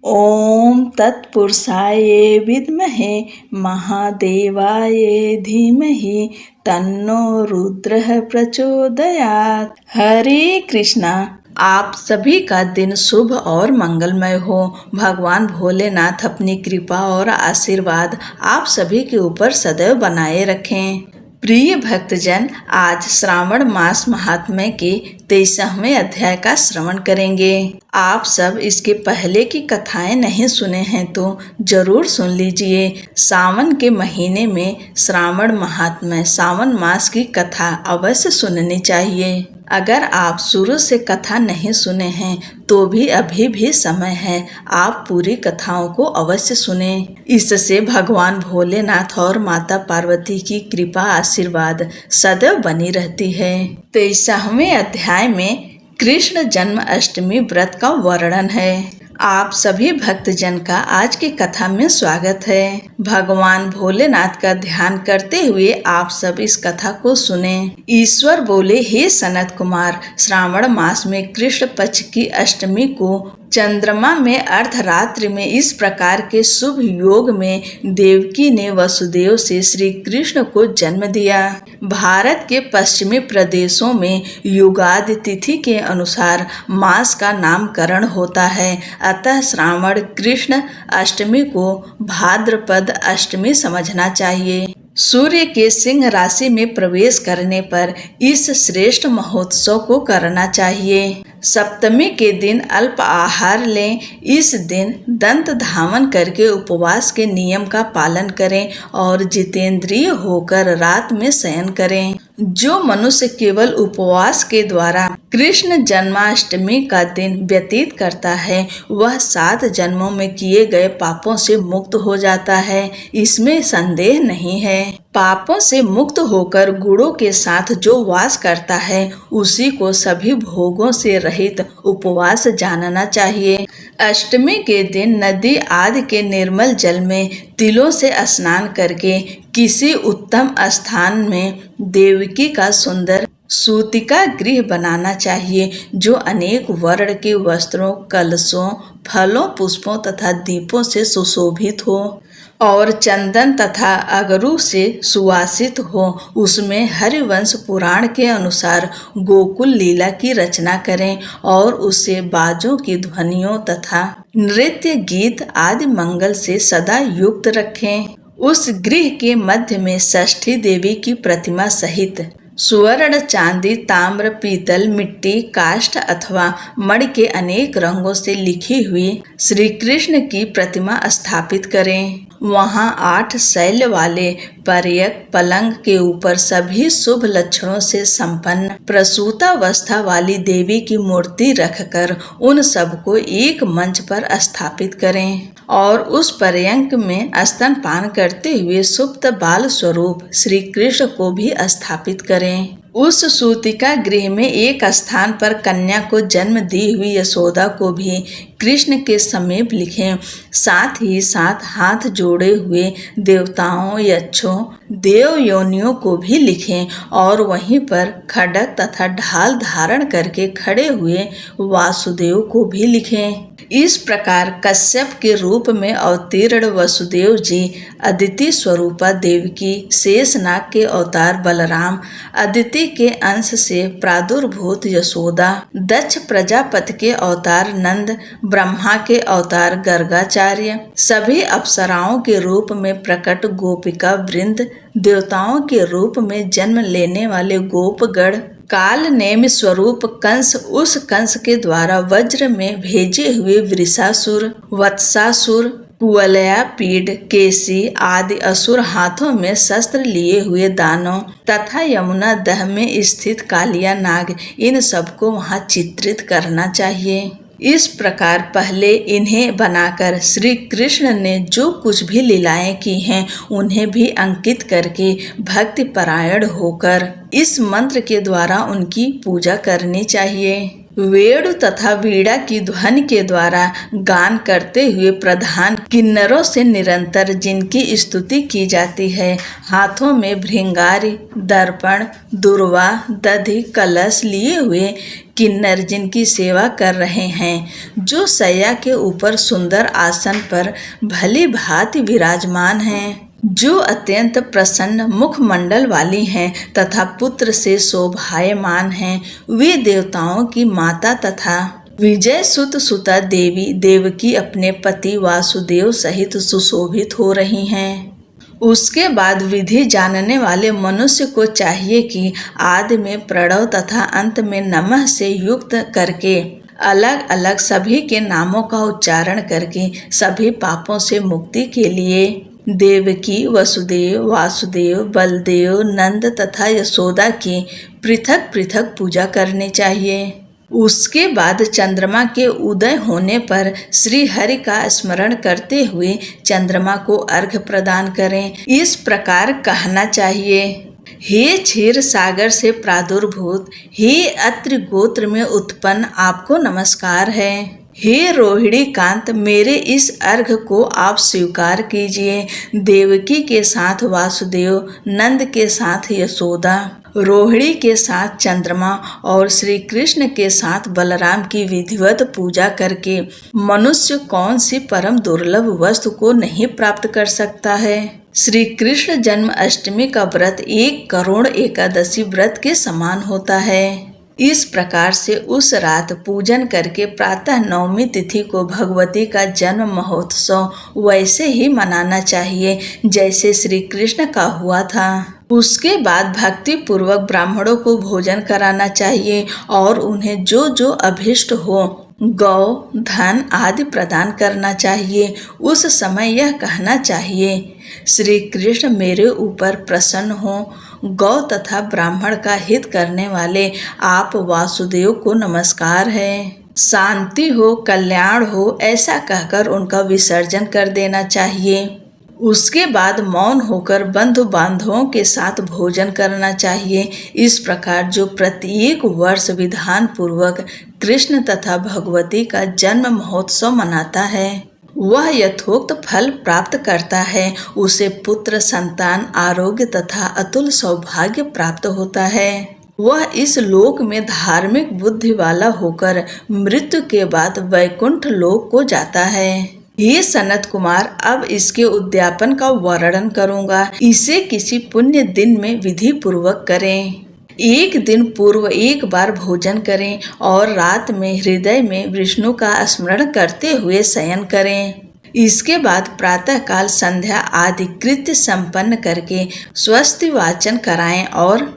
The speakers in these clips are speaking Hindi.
ओम तत्पुरुषाय विद्महे महादेवाय धीमहि तन्नो रुद्रः प्रचोदयात्। हरे कृष्णा। आप सभी का दिन शुभ और मंगलमय हो। भगवान भोलेनाथ अपनी कृपा और आशीर्वाद आप सभी के ऊपर सदैव बनाए रखें। प्रिय भक्तजन, आज श्रावण मास महात्म्य के 23वें अध्याय का श्रवण करेंगे। आप सब इसके पहले की कथाएं नहीं सुने हैं तो जरूर सुन लीजिए। सावन के महीने में श्रावण महात्म्य, सावन मास की कथा अवश्य सुननी चाहिए। अगर आप शुरू से कथा नहीं सुने हैं तो भी अभी भी समय है, आप पूरी कथाओं को अवश्य सुने। इससे भगवान भोलेनाथ और माता पार्वती की कृपा आशीर्वाद सदैव बनी रहती है। 23वें अध्याय में कृष्ण जन्माष्टमी व्रत का वर्णन है। आप सभी भक्तजन का आज की कथा में स्वागत है। भगवान भोलेनाथ का ध्यान करते हुए आप सब इस कथा को सुने। ईश्वर बोले, हे सनत कुमार, श्रावण मास में कृष्ण पक्ष की अष्टमी को चंद्रमा में अर्धरात्रि में इस प्रकार के शुभ योग में देवकी ने वसुदेव से श्री कृष्ण को जन्म दिया। भारत के पश्चिमी प्रदेशों में युगादि तिथि के अनुसार मास का नामकरण होता है, अतः श्रावण कृष्ण अष्टमी को भाद्रपद अष्टमी समझना चाहिए। सूर्य के सिंह राशि में प्रवेश करने पर इस श्रेष्ठ महोत्सव को करना चाहिए। सप्तमी के दिन अल्प आहार लें। इस दिन दंत धावन करके उपवास के नियम का पालन करें और जितेंद्रिय होकर रात में शयन करें। जो मनुष्य केवल उपवास के द्वारा कृष्ण जन्माष्टमी का दिन व्यतीत करता है, वह 7 जन्मों में किए गए पापों से मुक्त हो जाता है, इसमें संदेह नहीं है। पापों से मुक्त होकर गुणों के साथ जो वास करता है, उसी को सभी भोगों से रहित उपवास जानना चाहिए। अष्टमी के दिन नदी आदि के निर्मल जल में तिलों से स्नान करके किसी उत्तम स्थान में देवकी का सुंदर सूतिका गृह बनाना चाहिए, जो अनेक वर्ण के वस्त्रों, कलशों, फलों, पुष्पों तथा दीपों से सुशोभित हो और चंदन तथा अगरू से सुवासित हो। उसमें हरिवंश पुराण के अनुसार गोकुल लीला की रचना करें और उसे बाजों की ध्वनियों तथा नृत्य गीत आदि मंगल से सदा युक्त रखें। उस गृह के मध्य में षष्ठी देवी की प्रतिमा सहित स्वर्ण, चांदी, ताम्र, पीतल, मिट्टी, काष्ठ अथवा मणि के अनेक रंगों से लिखी हुई श्री कृष्ण की प्रतिमा स्थापित करें। वहां 8 शैल वाले पर्यक पलंग के ऊपर सभी शुभ लक्षणों से संपन्न प्रसूतावस्था वाली देवी की मूर्ति रखकर उन सबको एक मंच पर स्थापित करें और उस पर्यंक में स्तनपान करते हुए सुप्त बाल स्वरूप श्री कृष्ण को भी स्थापित करें। उस सूतिका गृह में एक स्थान पर कन्या को जन्म दी हुई यशोदा को भी कृष्ण के समीप लिखें। साथ ही साथ हाथ जोड़े हुए देवताओं, यक्षों, देव योनियों को भी लिखें और वहीं पर खड्ग तथा ढाल धारण करके खड़े हुए वासुदेव को भी लिखें। इस प्रकार कश्यप के रूप में अवतीर्ण वसुदेव जी, अदिति स्वरूपा देवकी, शेषनाग के अवतार बलराम, अदिति के अंश से प्रादुर्भूत यशोदा, दक्ष प्रजापति के अवतार नंद, ब्रह्मा के अवतार गर्गाचार्य, सभी अप्सराओं के रूप में प्रकट गोपिका वृंद, देवताओं के रूप में जन्म लेने वाले गोपगण, काल नेमि स्वरूप कंस, उस कंस के द्वारा वज्र में भेजे हुए वृषासुर, वत्सासुर, कुवलया, पीड, केसी आदि असुर, हाथों में शस्त्र लिए हुए दानव तथा यमुना दह में स्थित कालिया नाग, इन सबको वहां चित्रित करना चाहिए। इस प्रकार पहले इन्हें बनाकर श्री कृष्ण ने जो कुछ भी लीलाएं की हैं, उन्हें भी अंकित करके भक्ति परायण होकर इस मंत्र के द्वारा उनकी पूजा करनी चाहिए। वेणु तथा वीणा की ध्वनि के द्वारा गान करते हुए प्रधान किन्नरों से निरंतर जिनकी स्तुति की जाती है, हाथों में भृंगारी, दर्पण, दुर्वा, दधि, कलश लिए हुए किन्नर जिनकी सेवा कर रहे हैं, जो सैया के ऊपर सुंदर आसन पर भली भांति विराजमान हैं, जो अत्यंत प्रसन्न मुखमंडल वाली हैं तथा पुत्र से शोभायमान हैं, वे देवताओं की माता तथा विजय सुत सुता देवी देवकी अपने पति वासुदेव सहित सुशोभित हो रही हैं। उसके बाद विधि जानने वाले मनुष्य को चाहिए कि आदि में प्रणव तथा अंत में नमः से युक्त करके अलग अलग सभी के नामों का उच्चारण करके सभी पापों से मुक्ति के लिए देवकी, वसुदेव, वासुदेव, बलदेव, नंद तथा यशोदा की पृथक पृथक पूजा करनी चाहिए। उसके बाद चंद्रमा के उदय होने पर श्री हरि का स्मरण करते हुए चंद्रमा को अर्घ्य प्रदान करें। इस प्रकार कहना चाहिए, हे क्षीर सागर से प्रादुर्भूत, हे अत्रि गोत्र में उत्पन्न, आपको नमस्कार है। हे रोहिणी कांत, मेरे इस अर्घ को आप स्वीकार कीजिए। देवकी के साथ वासुदेव, नंद के साथ यशोदा, रोहिणी के साथ चंद्रमा और श्री कृष्ण के साथ बलराम की विधिवत पूजा करके मनुष्य कौन सी परम दुर्लभ वस्तु को नहीं प्राप्त कर सकता है। श्री कृष्ण जन्माष्टमी का व्रत 1 करोड़ एकादशी व्रत के समान होता है। इस प्रकार से उस रात पूजन करके प्रातः नवमी तिथि को भगवती का जन्म महोत्सव वैसे ही मनाना चाहिए जैसे श्री कृष्ण का हुआ था। उसके बाद भक्ति पूर्वक ब्राह्मणों को भोजन कराना चाहिए और उन्हें जो जो अभिष्ट हो गौ, धन आदि प्रदान करना चाहिए। उस समय यह कहना चाहिए, श्री कृष्ण मेरे ऊपर प्रसन्न हो। गौ तथा ब्राह्मण का हित करने वाले आप वासुदेव को नमस्कार है। शांति हो, कल्याण हो, ऐसा कहकर उनका विसर्जन कर देना चाहिए। उसके बाद मौन होकर बंधु बांधवों के साथ भोजन करना चाहिए। इस प्रकार जो प्रत्येक वर्ष विधान पूर्वक कृष्ण तथा भगवती का जन्म महोत्सव मनाता है, वह यथोक्त फल प्राप्त करता है। उसे पुत्र, संतान, आरोग्य तथा अतुल सौभाग्य प्राप्त होता है। वह इस लोक में धार्मिक बुद्धि वाला होकर मृत्यु के बाद वैकुंठ लोक को जाता है। हे सनत कुमार, अब इसके उद्यापन का वर्णन करूंगा। इसे किसी पुण्य दिन में विधि पूर्वक करें। 1 दिन पूर्व 1 बार भोजन करें और रात में हृदय में विष्णु का स्मरण करते हुए शयन करें। इसके बाद प्रातः काल संध्या आदि कृत्य संपन्न करके स्वस्ति वाचन कराएं और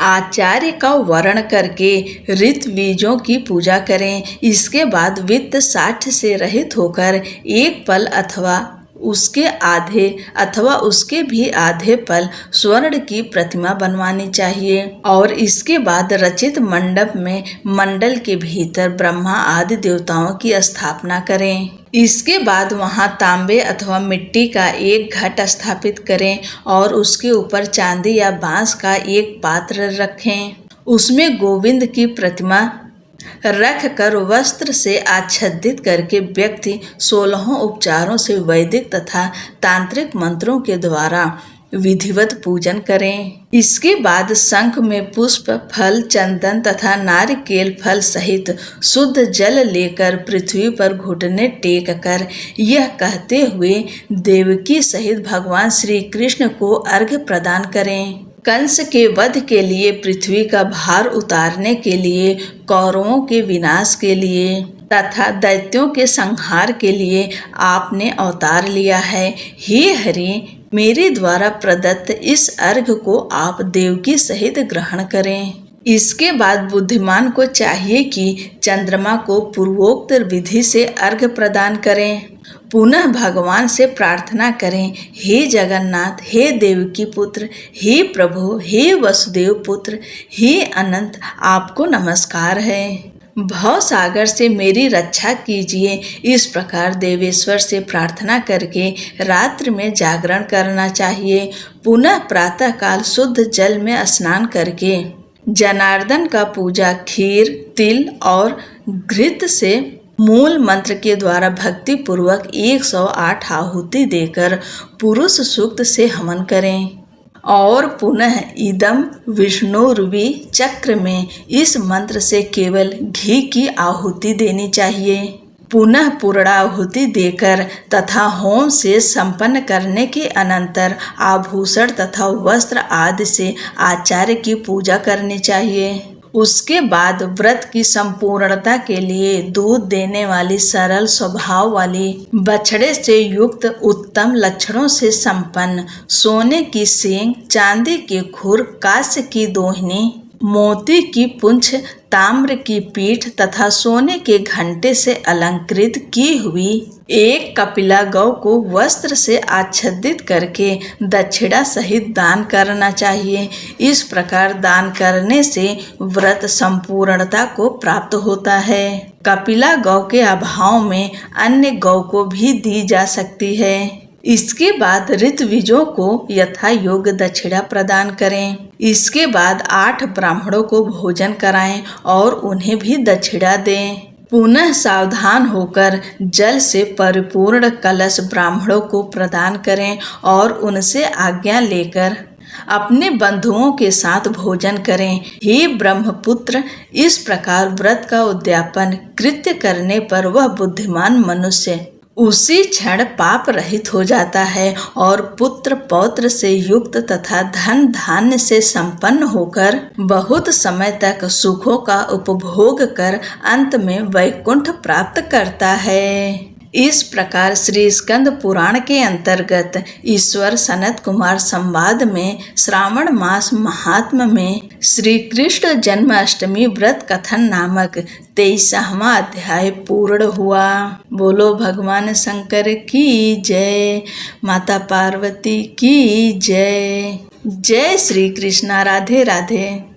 आचार्य का वर्ण करके ऋत्विजों की पूजा करें। इसके बाद वित्त साठ्य से रहित होकर 1 पल अथवा उसके आधे अथवा उसके भी आधे पल स्वर्ण की प्रतिमा बनवानी चाहिए और इसके बाद रचित मंडप में मंडल के भीतर ब्रह्मा आदि देवताओं की स्थापना करें। इसके बाद वहां तांबे अथवा मिट्टी का एक घट स्थापित करें और उसके ऊपर चांदी या बांस का एक पात्र रखें। उसमें गोविंद की प्रतिमा रख कर वस्त्र से आच्छादित करके व्यक्ति 16 उपचारों से वैदिक तथा तांत्रिक मंत्रों के द्वारा विधिवत पूजन करें। इसके बाद शंख में पुष्प, फल, चंदन तथा नारिकेल फल सहित शुद्ध जल लेकर पृथ्वी पर घुटने टेक कर यह कहते हुए देवकी सहित भगवान श्री कृष्ण को अर्घ्य प्रदान करें। कंस के वध के लिए, पृथ्वी का भार उतारने के लिए, कौरवों के विनाश के लिए तथा दैत्यों के संहार के लिए आपने अवतार लिया है। हे हरि, मेरे द्वारा प्रदत्त इस अर्घ्य को आप देवकी सहित ग्रहण करें। इसके बाद बुद्धिमान को चाहिए कि चंद्रमा को पूर्वोक्त विधि से अर्घ्य प्रदान करें। पुनः भगवान से प्रार्थना करें, हे जगन्नाथ, हे देवकी पुत्र, हे प्रभु, हे वसुदेव पुत्र, हे अनंत, आपको नमस्कार है। भव सागर से मेरी रक्षा कीजिए। इस प्रकार देवेश्वर से प्रार्थना करके रात्रि में जागरण करना चाहिए। पुनः प्रातः काल शुद्ध जल में स्नान करके जनार्दन का पूजा खीर, तिल और घृत से मूल मंत्र के द्वारा भक्ति पूर्वक 108 आहुति देकर पुरुष सूक्त से हवन करें और पुनः इदम विष्णुर्वि चक्र में इस मंत्र से केवल घी की आहुति देनी चाहिए। पुनः पूर्णाहुति देकर तथा होम से संपन्न करने के अनंतर आभूषण तथा वस्त्र आदि से आचार्य की पूजा करनी चाहिए। उसके बाद व्रत की संपूर्णता के लिए दूध देने वाली सरल स्वभाव वाली बछड़े से युक्त उत्तम लक्षणों से संपन्न सोने की सींग, चांदी की खुर, कांस्य की दोहिनी, मोती की पूंछ, ताम्र की पीठ तथा सोने के घंटे से अलंकृत की हुई एक कपिला गौ को वस्त्र से आच्छादित करके दक्षिणा सहित दान करना चाहिए। इस प्रकार दान करने से व्रत संपूर्णता को प्राप्त होता है। कपिला गौ के अभाव में अन्य गौ को भी दी जा सकती है। इसके बाद ऋत्विजों को यथा योग्य दक्षिणा प्रदान करें। इसके बाद 8 ब्राह्मणों को भोजन कराएं और उन्हें भी दक्षिणा दें। पुनः सावधान होकर जल से परिपूर्ण कलश ब्राह्मणों को प्रदान करें और उनसे आज्ञा लेकर अपने बंधुओं के साथ भोजन करें। हे ब्रह्मपुत्र, इस प्रकार व्रत का उद्यापन कृत्य करने पर वह बुद्धिमान मनुष्य उसी क्षण पाप रहित हो जाता है और पुत्र पौत्र से युक्त तथा धन धान्य से संपन्न होकर बहुत समय तक सुखों का उपभोग कर अंत में वैकुंठ प्राप्त करता है। इस प्रकार श्री स्कंद पुराण के अंतर्गत ईश्वर सनत कुमार संवाद में श्रावण मास महात्म्य में श्री कृष्ण जन्माष्टमी व्रत कथन नामक 23वां अध्याय पूर्ण हुआ। बोलो भगवान शंकर की जय, माता पार्वती की जय। जय श्री कृष्णा। राधे राधे।